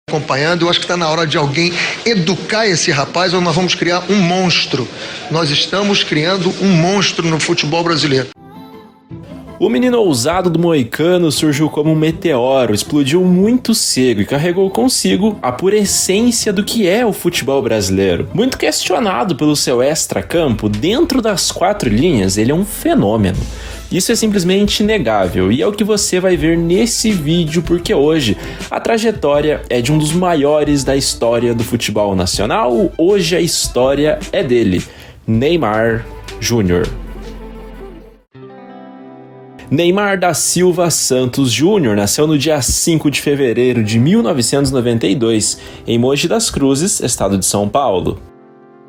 acompanhando. Eu acho que está na hora de alguém educar esse rapaz ou nós vamos criar um monstro. Nós estamos criando um monstro no futebol brasileiro. O menino ousado do Moicano surgiu como um meteoro, explodiu muito cedo e carregou consigo a pura essência do que é o futebol brasileiro. Muito questionado pelo seu extracampo, dentro das quatro linhas ele é um fenômeno. Isso é simplesmente inegável e é o que você vai ver nesse vídeo, porque hoje a trajetória é de um dos maiores da história do futebol nacional. Hoje a história é dele, Neymar Júnior. Neymar da Silva Santos Júnior nasceu no dia 5 de fevereiro de 1992, em Mogi das Cruzes, estado de São Paulo.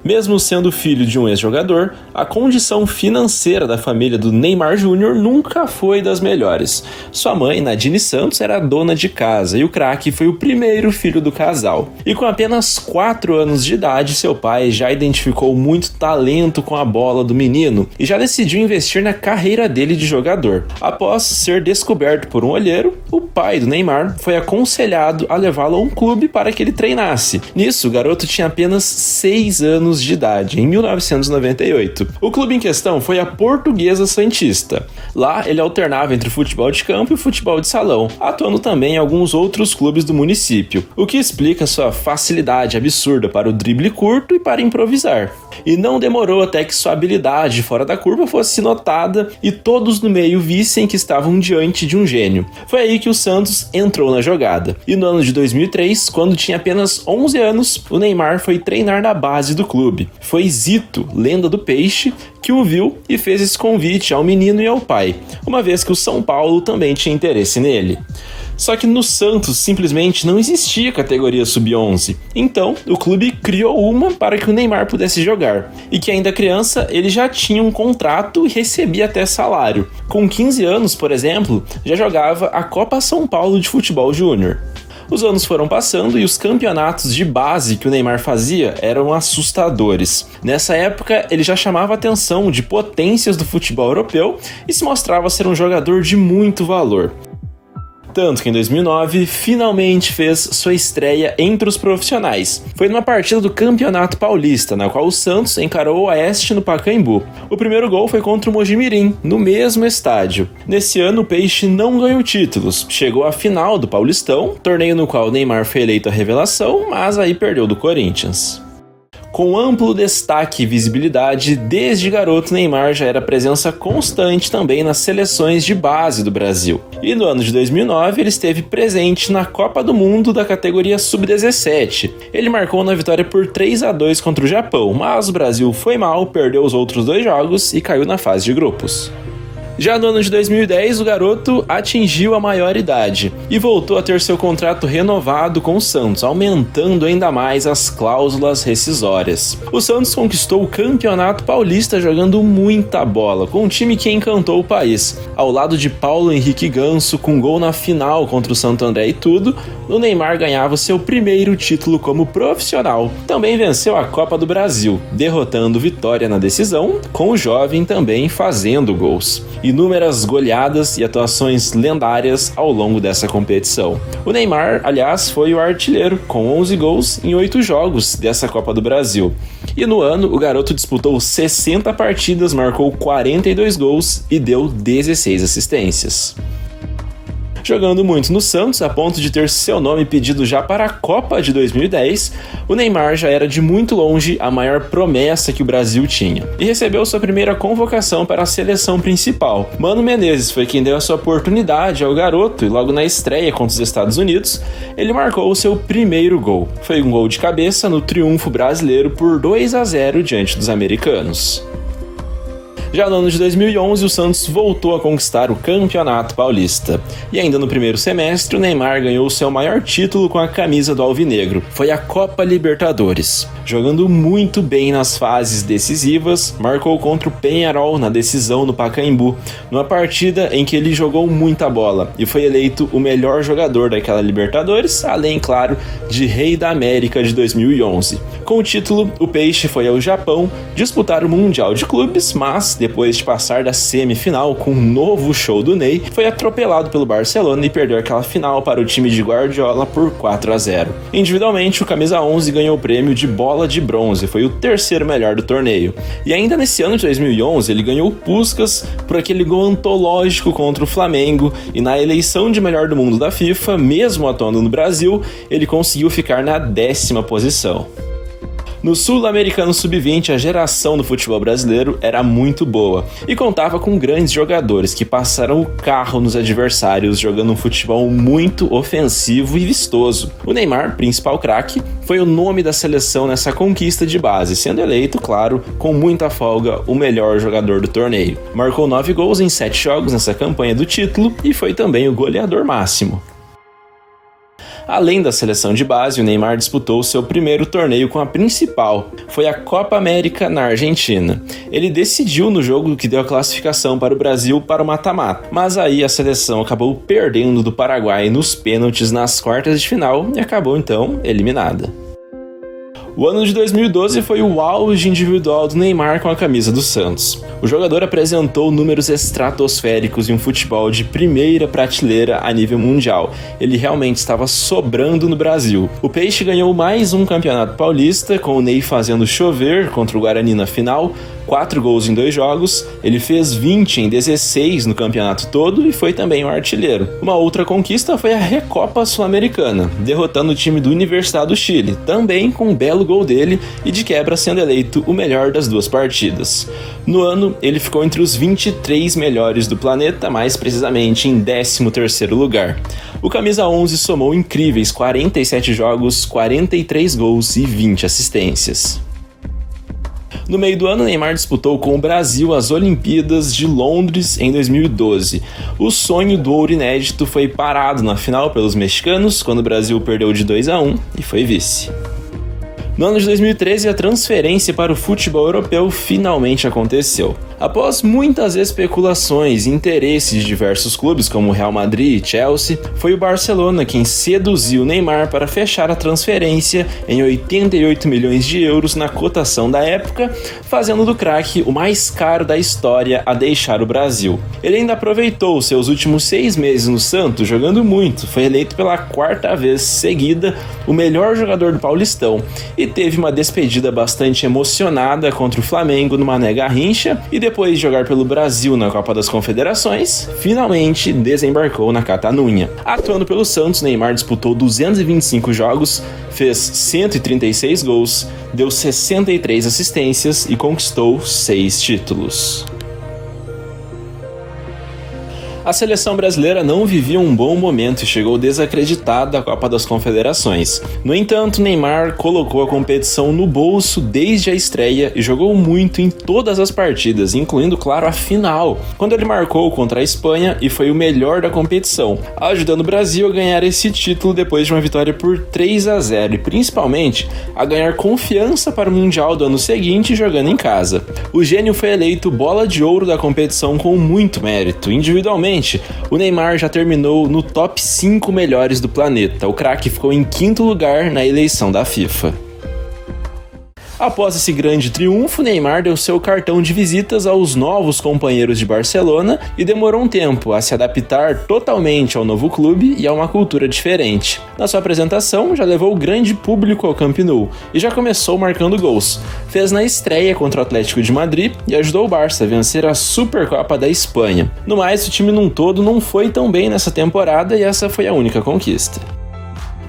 Mesmo sendo filho de um ex-jogador, a condição financeira da família do Neymar Júnior nunca foi das melhores. Sua mãe, Nadine Santos, era dona de casa e o craque foi o primeiro filho do casal. E com apenas 4 anos de idade, seu pai já identificou muito talento com a bola do menino e já decidiu investir na carreira dele de jogador. Após ser descoberto por um olheiro, o pai do Neymar foi aconselhado a levá-lo a um clube para que ele treinasse. Nisso, o garoto tinha apenas 6 anos de idade, em 1998. O clube em questão foi a Portuguesa Santista. Lá, ele alternava entre futebol de campo e futebol de salão, atuando também em alguns outros clubes do município, o que explica sua facilidade absurda para o drible curto e para improvisar. E não demorou até que sua habilidade fora da curva fosse notada e todos no meio vissem que estavam diante de um gênio. Foi aí que o Santos entrou na jogada. E no ano de 2003, quando tinha apenas 11 anos, o Neymar foi treinar na base do clube. Foi Zito, lenda do Peixe, que o viu e fez esse convite ao menino e ao pai, uma vez que o São Paulo também tinha interesse nele. Só que no Santos simplesmente não existia categoria sub-11, então o clube criou uma para que o Neymar pudesse jogar, e que ainda criança ele já tinha um contrato e recebia até salário. Com 15 anos, por exemplo, já jogava a Copa São Paulo de Futebol Júnior. Os anos foram passando e os campeonatos de base que o Neymar fazia eram assustadores. Nessa época, ele já chamava a atenção de potências do futebol europeu e se mostrava ser um jogador de muito valor. Tanto que em 2009, finalmente fez sua estreia entre os profissionais. Foi numa partida do Campeonato Paulista, na qual o Santos encarou o Oeste no Pacaembu. O primeiro gol foi contra o Mojimirim, no mesmo estádio. Nesse ano, o Peixe não ganhou títulos. Chegou à final do Paulistão, torneio no qual o Neymar foi eleito a revelação, mas aí perdeu do Corinthians. Com amplo destaque e visibilidade, desde garoto Neymar já era presença constante também nas seleções de base do Brasil. E no ano de 2009 ele esteve presente na Copa do Mundo da categoria Sub-17. Ele marcou na vitória por 3-2 contra o Japão, mas o Brasil foi mal, perdeu os outros 2 jogos e caiu na fase de grupos. Já no ano de 2010, o garoto atingiu a maioridade e voltou a ter seu contrato renovado com o Santos, aumentando ainda mais as cláusulas rescisórias. O Santos conquistou o Campeonato Paulista jogando muita bola, com um time que encantou o país. Ao lado de Paulo Henrique Ganso, com gol na final contra o Santo André e tudo, o Neymar ganhava seu primeiro título como profissional. Também venceu a Copa do Brasil, derrotando o Vitória na decisão, com o jovem também fazendo gols. Inúmeras goleadas e atuações lendárias ao longo dessa competição. O Neymar, aliás, foi o artilheiro, com 11 gols em 8 jogos dessa Copa do Brasil. E no ano, o garoto disputou 60 partidas, marcou 42 gols e deu 16 assistências. Jogando muito no Santos, a ponto de ter seu nome pedido já para a Copa de 2010, o Neymar já era de muito longe a maior promessa que o Brasil tinha, e recebeu sua primeira convocação para a seleção principal. Mano Menezes foi quem deu a sua oportunidade ao garoto, e logo na estreia contra os Estados Unidos, ele marcou o seu primeiro gol. Foi um gol de cabeça no triunfo brasileiro por 2-0 diante dos americanos. Já no ano de 2011, o Santos voltou a conquistar o Campeonato Paulista. E ainda no primeiro semestre, o Neymar ganhou seu maior título com a camisa do Alvinegro. Foi a Copa Libertadores. Jogando muito bem nas fases decisivas, marcou contra o Peñarol na decisão no Pacaembu, numa partida em que ele jogou muita bola e foi eleito o melhor jogador daquela Libertadores, além, claro, de Rei da América de 2011. Com o título, o Peixe foi ao Japão disputar o Mundial de Clubes, mas depois de passar da semifinal com um novo show do Ney, foi atropelado pelo Barcelona e perdeu aquela final para o time de Guardiola por 4-0. Individualmente, o camisa 11 ganhou o prêmio de bola de bronze, foi o terceiro melhor do torneio. E ainda nesse ano de 2011, ele ganhou o Puskás por aquele gol antológico contra o Flamengo, e na eleição de melhor do mundo da FIFA, mesmo atuando no Brasil, ele conseguiu ficar na 10ª posição. No Sul-Americano Sub-20, a geração do futebol brasileiro era muito boa e contava com grandes jogadores que passaram o carro nos adversários jogando um futebol muito ofensivo e vistoso. O Neymar, principal craque, foi o nome da seleção nessa conquista de base, sendo eleito, claro, com muita folga, o melhor jogador do torneio. Marcou 9 gols em 7 jogos nessa campanha do título e foi também o goleador máximo. Além da seleção de base, o Neymar disputou seu primeiro torneio com a principal, foi a Copa América na Argentina. Ele decidiu no jogo que deu a classificação para o Brasil para o mata-mata, mas aí a seleção acabou perdendo do Paraguai nos pênaltis nas quartas de final e acabou então eliminada. O ano de 2012 foi o auge individual do Neymar com a camisa do Santos. O jogador apresentou números estratosféricos em um futebol de primeira prateleira a nível mundial. Ele realmente estava sobrando no Brasil. O Peixe ganhou mais um campeonato paulista, com o Ney fazendo chover contra o Guarani na final, 4 gols em 2 jogos, ele fez 20 em 16 no campeonato todo e foi também o artilheiro. Uma outra conquista foi a Recopa Sul-Americana, derrotando o time do Universidade do Chile, também com um belo gol dele e de quebra sendo eleito o melhor das 2 partidas. No ano, ele ficou entre os 23 melhores do planeta, mais precisamente em 13º lugar. O camisa 11 somou incríveis 47 jogos, 43 gols e 20 assistências. No meio do ano, Neymar disputou com o Brasil as Olimpíadas de Londres em 2012. O sonho do ouro inédito foi parado na final pelos mexicanos, quando o Brasil perdeu de 2-1 e foi vice. No ano de 2013, a transferência para o futebol europeu finalmente aconteceu. Após muitas especulações e interesses de diversos clubes como Real Madrid e Chelsea, foi o Barcelona quem seduziu o Neymar para fechar a transferência em 88 milhões de euros na cotação da época, fazendo do craque o mais caro da história a deixar o Brasil. Ele ainda aproveitou seus últimos 6 meses no Santos jogando muito, foi eleito pela 4ª vez seguida o melhor jogador do Paulistão e teve uma despedida bastante emocionada contra o Flamengo no Mané Garrincha e depois de jogar pelo Brasil na Copa das Confederações, finalmente desembarcou na Catalunha. Atuando pelo Santos, Neymar disputou 225 jogos, fez 136 gols, deu 63 assistências e conquistou 6 títulos. A seleção brasileira não vivia um bom momento e chegou desacreditada à Copa das Confederações. No entanto, Neymar colocou a competição no bolso desde a estreia e jogou muito em todas as partidas, incluindo, claro, a final, quando ele marcou contra a Espanha e foi o melhor da competição, ajudando o Brasil a ganhar esse título depois de uma vitória por 3-0 e, principalmente, a ganhar confiança para o Mundial do ano seguinte jogando em casa. O gênio foi eleito bola de ouro da competição com muito mérito. Individualmente, o Neymar já terminou no top 5 melhores do planeta. O craque ficou em 5º lugar na eleição da FIFA. Após esse grande triunfo, Neymar deu seu cartão de visitas aos novos companheiros de Barcelona e demorou um tempo a se adaptar totalmente ao novo clube e a uma cultura diferente. Na sua apresentação, já levou o grande público ao Camp Nou e já começou marcando gols. Fez na estreia contra o Atlético de Madrid e ajudou o Barça a vencer a Supercopa da Espanha. No mais, o time num todo não foi tão bem nessa temporada e essa foi a única conquista.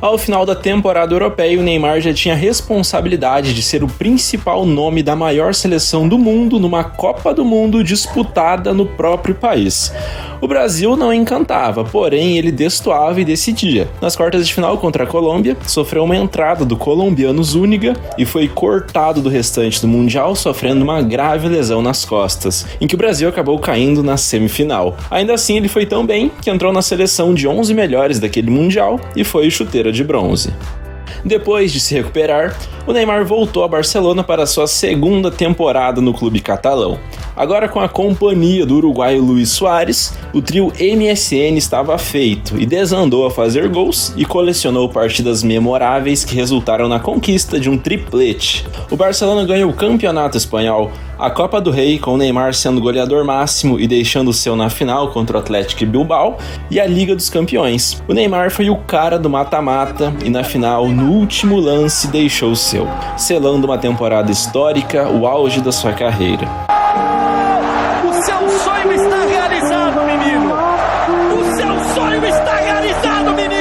Ao final da temporada europeia, o Neymar já tinha a responsabilidade de ser o principal nome da maior seleção do mundo numa Copa do Mundo disputada no próprio país. O Brasil não encantava, porém ele destoava e decidia. Nas quartas de final contra a Colômbia, sofreu uma entrada do colombiano Zúñiga e foi cortado do restante do Mundial, sofrendo uma grave lesão nas costas, em que o Brasil acabou caindo na semifinal. Ainda assim, ele foi tão bem que entrou na seleção de 11 melhores daquele Mundial e foi chuteira de bronze. Depois de se recuperar, o Neymar voltou a Barcelona para sua segunda temporada no clube catalão. Agora com a companhia do uruguaio Luis Suárez, o trio MSN estava feito e desandou a fazer gols e colecionou partidas memoráveis que resultaram na conquista de um triplete. O Barcelona ganhou o Campeonato Espanhol, A Copa do Rei, com o Neymar sendo goleador máximo e deixando o seu na final contra o Atlético Bilbao, e a Liga dos Campeões. O Neymar foi o cara do mata-mata e na final, no último lance, deixou o seu, selando uma temporada histórica, o auge da sua carreira. O seu sonho está realizado, menino! O seu sonho está realizado, menino!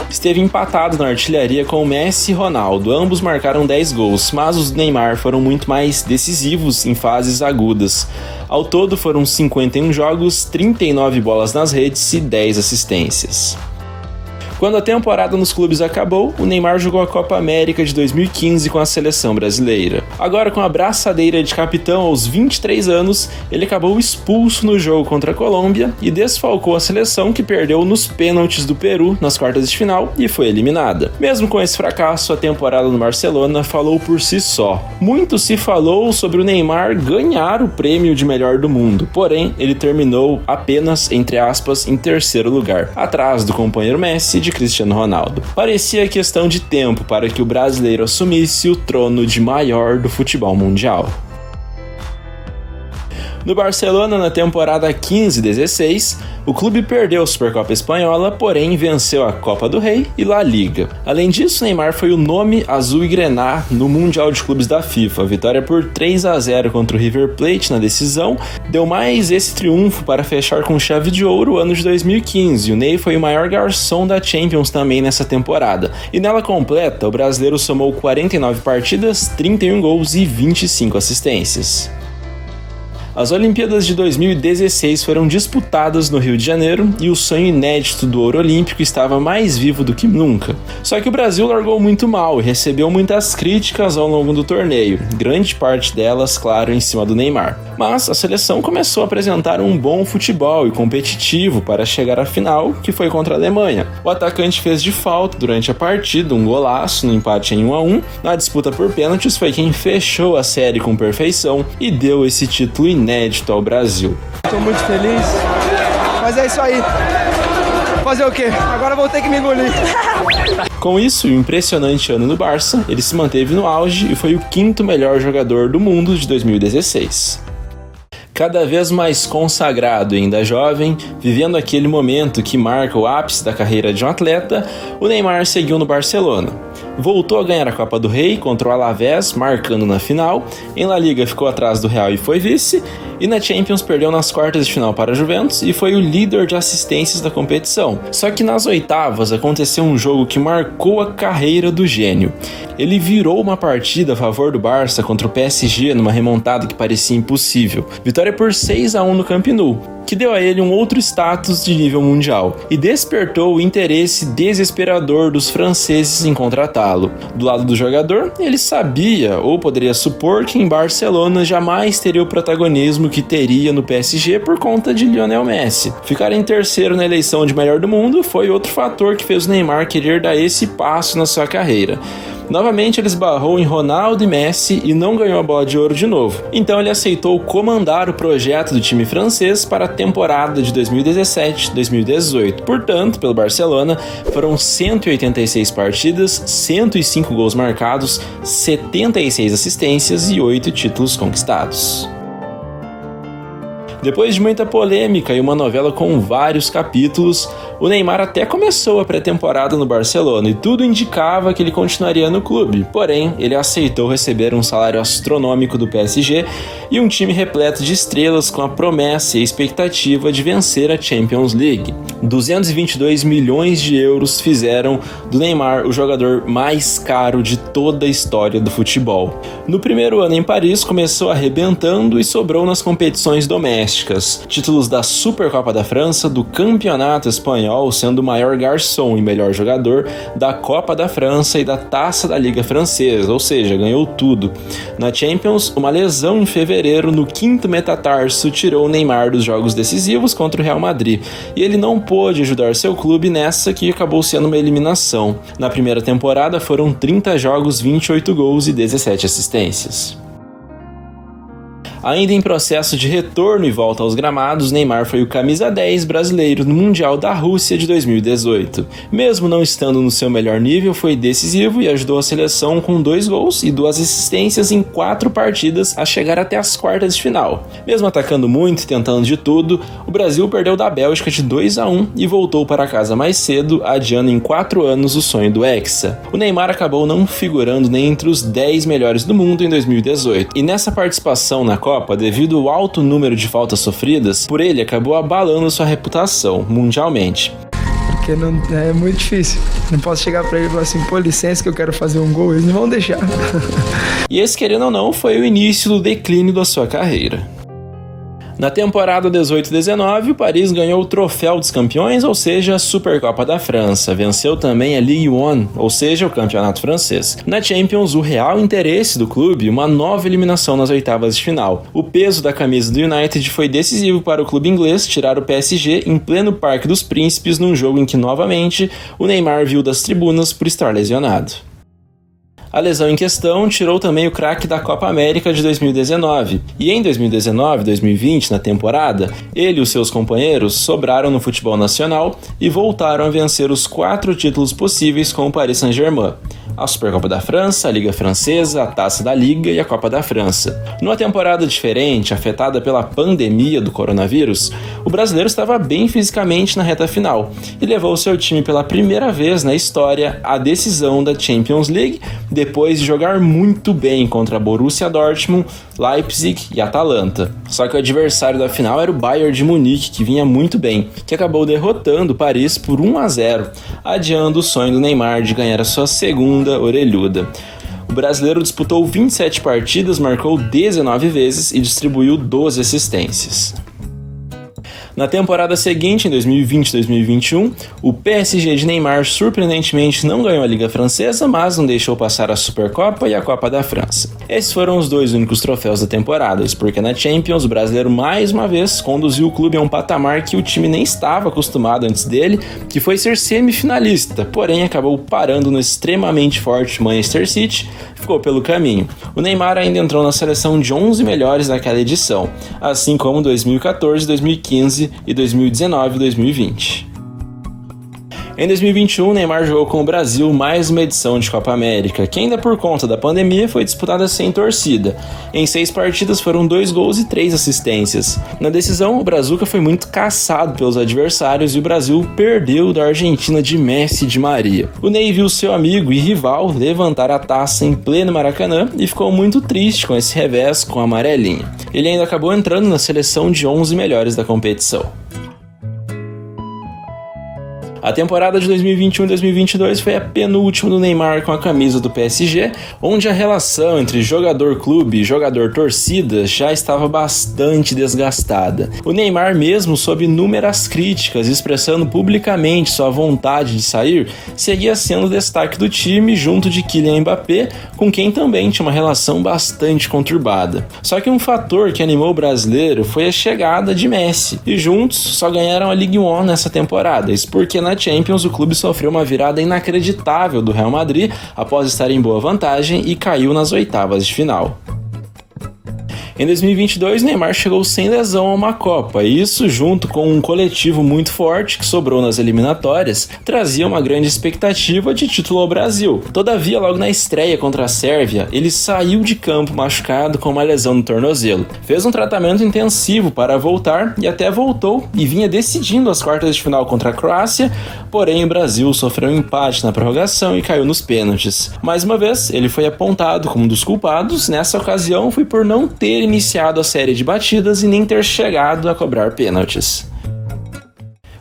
Esteve empatado na artilharia com o Messi e Ronaldo, ambos marcaram 10 gols, mas os do Neymar foram muito mais decisivos em fases agudas. Ao todo foram 51 jogos, 39 bolas nas redes e 10 assistências. Quando a temporada nos clubes acabou, o Neymar jogou a Copa América de 2015 com a seleção brasileira. Agora, com a braçadeira de capitão aos 23 anos, ele acabou expulso no jogo contra a Colômbia e desfalcou a seleção, que perdeu nos pênaltis do Peru nas quartas de final e foi eliminada. Mesmo com esse fracasso, a temporada no Barcelona falou por si só. Muito se falou sobre o Neymar ganhar o prêmio de melhor do mundo, porém, ele terminou apenas, entre aspas, em terceiro lugar, atrás do companheiro Messi e de Cristiano Ronaldo. Parecia questão de tempo para que o brasileiro assumisse o trono de maior do futebol mundial. No Barcelona, na temporada 15-16, o clube perdeu a Supercopa Espanhola, porém venceu a Copa do Rei e La Liga. Além disso, Neymar foi o nome azul e grená no Mundial de Clubes da FIFA. A vitória por 3-0 contra o River Plate na decisão deu mais esse triunfo para fechar com chave de ouro o ano de 2015. O Ney foi o maior garçom da Champions também nessa temporada. E nela completa, o brasileiro somou 49 partidas, 31 gols e 25 assistências. As Olimpíadas de 2016 foram disputadas no Rio de Janeiro e o sonho inédito do ouro olímpico estava mais vivo do que nunca. Só que o Brasil largou muito mal e recebeu muitas críticas ao longo do torneio, grande parte delas, claro, em cima do Neymar. Mas a seleção começou a apresentar um bom futebol e competitivo para chegar à final, que foi contra a Alemanha. O atacante fez de falta durante a partida um golaço no empate em 1-1. Na disputa por pênaltis foi quem fechou a série com perfeição e deu esse título inédito ao Brasil. Estou muito feliz, mas é isso aí. Fazer o quê? Agora vou ter que me engolir. Com isso, o impressionante ano do Barça, ele se manteve no auge e foi o quinto melhor jogador do mundo de 2016. Cada vez mais consagrado e ainda jovem, vivendo aquele momento que marca o ápice da carreira de um atleta, o Neymar seguiu no Barcelona. Voltou a ganhar a Copa do Rei contra o Alavés, marcando na final. Em La Liga ficou atrás do Real e foi vice. E na Champions perdeu nas quartas de final para a Juventus e foi o líder de assistências da competição. Só que nas oitavas aconteceu um jogo que marcou a carreira do gênio. Ele virou uma partida a favor do Barça contra o PSG numa remontada que parecia impossível. Vitória por 6-1 no Camp Nou, que deu a ele um outro status de nível mundial e despertou o interesse desesperador dos franceses em contratá-lo. Do lado do jogador, ele sabia, ou poderia supor, que em Barcelona jamais teria o protagonismo que teria no PSG por conta de Lionel Messi. Ficar em terceiro na eleição de melhor do mundo foi outro fator que fez o Neymar querer dar esse passo na sua carreira. Novamente ele esbarrou em Ronaldo e Messi e não ganhou a bola de ouro de novo. Então ele aceitou comandar o projeto do time francês para a temporada de 2017-2018. Portanto, pelo Barcelona, foram 186 partidas, 105 gols marcados, 76 assistências e 8 títulos conquistados. Depois de muita polêmica e uma novela com vários capítulos, o Neymar até começou a pré-temporada no Barcelona e tudo indicava que ele continuaria no clube. Porém, ele aceitou receber um salário astronômico do PSG e um time repleto de estrelas com a promessa e a expectativa de vencer a Champions League. 222 milhões de euros fizeram do Neymar o jogador mais caro de toda a história do futebol. No primeiro ano em Paris, começou arrebentando e sobrou nas competições domésticas. Títulos da Supercopa da França, do Campeonato Espanhol, sendo o maior garçom e melhor jogador, da Copa da França e da Taça da Liga Francesa, ou seja, ganhou tudo. Na Champions, uma lesão em fevereiro no quinto metatarso tirou o Neymar dos jogos decisivos contra o Real Madrid, e ele não pôde ajudar seu clube nessa que acabou sendo uma eliminação. Na primeira temporada foram 30 jogos, 28 gols e 17 assistências. Ainda em processo de retorno e volta aos gramados, Neymar foi o camisa 10 brasileiro no Mundial da Rússia de 2018. Mesmo não estando no seu melhor nível, foi decisivo e ajudou a seleção com 2 gols e 2 assistências em 4 partidas a chegar até as quartas de final. Mesmo atacando muito e tentando de tudo, o Brasil perdeu da Bélgica de 2-1 e voltou para casa mais cedo, adiando em 4 anos o sonho do Hexa. O Neymar acabou não figurando nem entre os 10 melhores do mundo em 2018, e nessa participação na Copa, devido ao alto número de faltas sofridas, por ele acabou abalando sua reputação mundialmente. Porque não, é muito difícil. Não posso chegar pra ele e falar assim, pô, licença que eu quero fazer um gol, eles não vão deixar. E esse, querendo ou não, foi o início do declínio da sua carreira. Na temporada 18-19, o Paris ganhou o Troféu dos Campeões, ou seja, a Supercopa da França. Venceu também a Ligue 1, ou seja, o campeonato francês. Na Champions, o real interesse do clube, uma nova eliminação nas oitavas de final. O peso da camisa do United foi decisivo para o clube inglês tirar o PSG em pleno Parque dos Príncipes, num jogo em que, novamente, o Neymar viu das tribunas por estar lesionado. A lesão em questão tirou também o craque da Copa América de 2019. E em 2019-2020, na temporada, ele e os seus companheiros sobraram no futebol nacional e voltaram a vencer os 4 títulos possíveis com o Paris Saint-Germain: a Supercopa da França, a Liga Francesa, a Taça da Liga e a Copa da França. Numa temporada diferente, afetada pela pandemia do coronavírus, o brasileiro estava bem fisicamente na reta final e levou seu time pela primeira vez na história à decisão da Champions League, depois de jogar muito bem contra Borussia Dortmund, Leipzig e Atalanta. Só que o adversário da final era o Bayern de Munique, que vinha muito bem, que acabou derrotando o Paris por 1-0, adiando o sonho do Neymar de ganhar a sua segunda orelhuda. O brasileiro disputou 27 partidas, marcou 19 vezes e distribuiu 12 assistências. Na temporada seguinte, em 2020-2021, o PSG de Neymar surpreendentemente não ganhou a Liga Francesa, mas não deixou passar a Supercopa e a Copa da França. Esses foram os 2 únicos troféus da temporada, porque na Champions o brasileiro mais uma vez conduziu o clube a um patamar que o time nem estava acostumado antes dele, que foi ser semifinalista, porém acabou parando no extremamente forte Manchester City, ficou pelo caminho. O Neymar ainda entrou na seleção de 11 melhores daquela edição, assim como 2014, 2015 e 2019 e 2020. Em 2021, Neymar jogou com o Brasil mais uma edição de Copa América, que ainda por conta da pandemia foi disputada sem torcida. Em 6 partidas foram 2 gols e 3 assistências. Na decisão, o Brazuca foi muito caçado pelos adversários e o Brasil perdeu da Argentina de Messi e Di Maria. O Ney viu seu amigo e rival levantar a taça em pleno Maracanã e ficou muito triste com esse revés com a amarelinha. Ele ainda acabou entrando na seleção de 11 melhores da competição. A temporada de 2021-2022 foi a penúltima do Neymar com a camisa do PSG, onde a relação entre jogador-clube e jogador-torcida já estava bastante desgastada. O Neymar, mesmo sob inúmeras críticas, expressando publicamente sua vontade de sair, seguia sendo o destaque do time junto de Kylian Mbappé, com quem também tinha uma relação bastante conturbada. Só que um fator que animou o brasileiro foi a chegada de Messi, e juntos só ganharam a Ligue 1 nessa temporada, isso porque na Champions o clube sofreu uma virada inacreditável do Real Madrid após estar em boa vantagem e caiu nas oitavas de final. Em 2022, Neymar chegou sem lesão a uma Copa, e isso, junto com um coletivo muito forte que sobrou nas eliminatórias, trazia uma grande expectativa de título ao Brasil. Todavia, logo na estreia contra a Sérvia, ele saiu de campo machucado com uma lesão no tornozelo. Fez um tratamento intensivo para voltar e até voltou e vinha decidindo as quartas de final contra a Croácia, porém o Brasil sofreu um empate na prorrogação e caiu nos pênaltis. Mais uma vez, ele foi apontado como um dos culpados, nessa ocasião foi por não ter iniciado a série de batidas e nem ter chegado a cobrar pênaltis.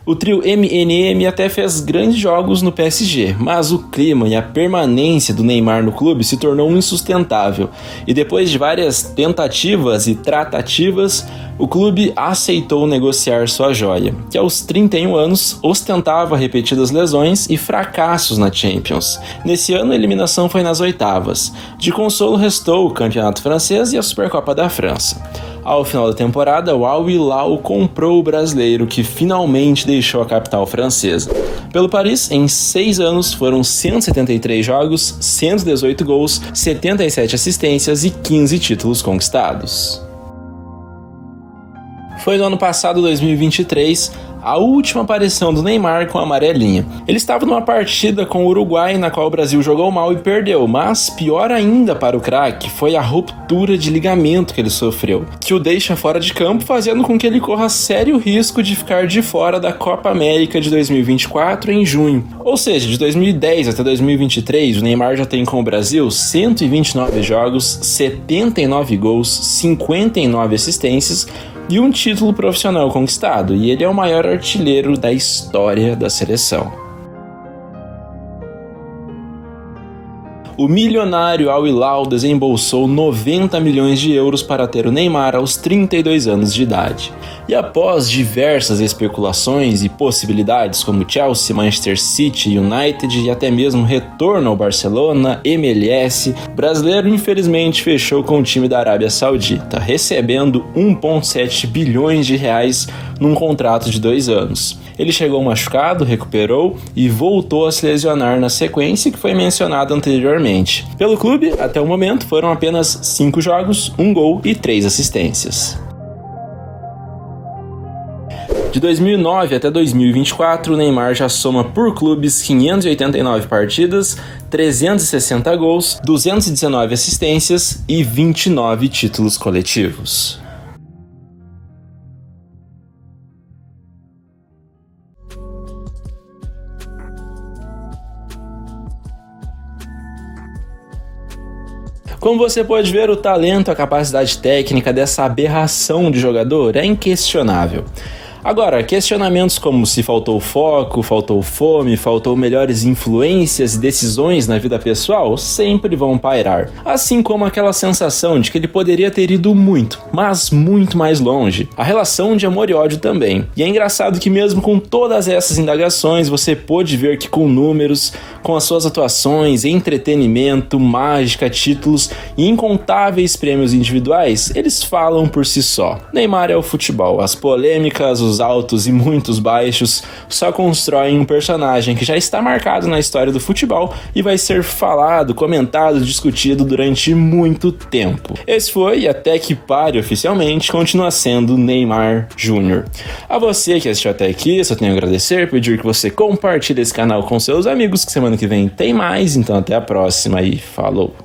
O trio MNM até fez grandes jogos no PSG, mas o clima e a permanência do Neymar no clube se tornou insustentável, e depois de várias tentativas e tratativas, o clube aceitou negociar sua joia, que aos 31 anos ostentava repetidas lesões e fracassos na Champions. Nesse ano a eliminação foi nas oitavas. De consolo restou o Campeonato Francês e a Supercopa da França. Ao final da temporada, o Al Hilal comprou o brasileiro, que finalmente deixou a capital francesa. Pelo Paris, em 6 anos, foram 173 jogos, 118 gols, 77 assistências e 15 títulos conquistados. foi no ano passado, 2023, a última aparição do Neymar com a amarelinha. Ele estava numa partida com o Uruguai, na qual o Brasil jogou mal e perdeu, mas pior ainda para o craque foi a ruptura de ligamento que ele sofreu, que o deixa fora de campo, fazendo com que ele corra sério risco de ficar de fora da Copa América de 2024 em junho. Ou seja, de 2010 até 2023, o Neymar já tem com o Brasil 129 jogos, 79 gols, 59 assistências e um título profissional conquistado, e ele é o maior artilheiro da história da seleção. O milionário Al Hilal desembolsou 90 milhões de euros para ter o Neymar aos 32 anos de idade. E após diversas especulações e possibilidades como Chelsea, Manchester City, United e até mesmo retorno ao Barcelona, MLS, o brasileiro infelizmente fechou com o time da Arábia Saudita, recebendo 1,7 bilhões de reais num contrato de 2 anos. Ele chegou machucado, recuperou e voltou a se lesionar na sequência que foi mencionada anteriormente. Pelo clube, até o momento, foram apenas 5 jogos, 1 gol e 3 assistências. De 2009 até 2024, o Neymar já soma por clubes 589 partidas, 360 gols, 219 assistências e 29 títulos coletivos. Como você pode ver, o talento, a capacidade técnica dessa aberração de jogador é inquestionável. Agora, questionamentos como se faltou foco, faltou fome, faltou melhores influências e decisões na vida pessoal sempre vão pairar. Assim como aquela sensação de que ele poderia ter ido muito, mas muito mais longe. A relação de amor e ódio também. E é engraçado que mesmo com todas essas indagações, você pôde ver que com números, com as suas atuações, entretenimento, mágica, títulos e incontáveis prêmios individuais, eles falam por si só. Neymar é o futebol. As polêmicas, os altos e muitos baixos só constroem um personagem que já está marcado na história do futebol e vai ser falado, comentado, discutido durante muito tempo. Esse foi, e até que pare oficialmente, continua sendo Neymar Júnior. A você que assistiu até aqui, só tenho a agradecer, pedir que você compartilhe esse canal com seus amigos, que semana que vem tem mais, então até a próxima e falou!